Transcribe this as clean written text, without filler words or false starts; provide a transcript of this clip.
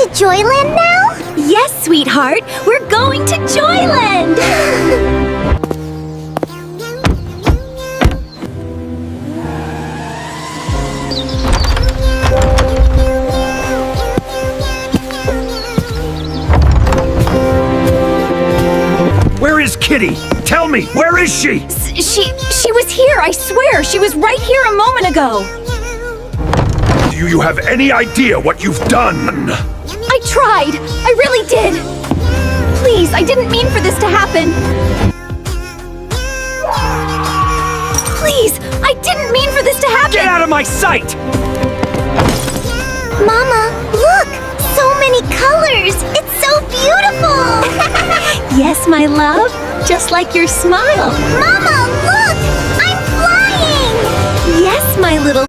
to Joyland now? Yes, sweetheart, we're going to Joyland! Where is Kitty? Tell me, where is she? She was here, I swear. She was right here a moment ago. Do you have any idea what you've done? I tried. I really did. Please, I didn't mean for this to happen. Please, I didn't mean for this to happen. Get out of my sight! Mama, look! So many colors! It's so beautiful! Yes, my love. Just like your smile. Mama, look! I'm flying! Yes, my little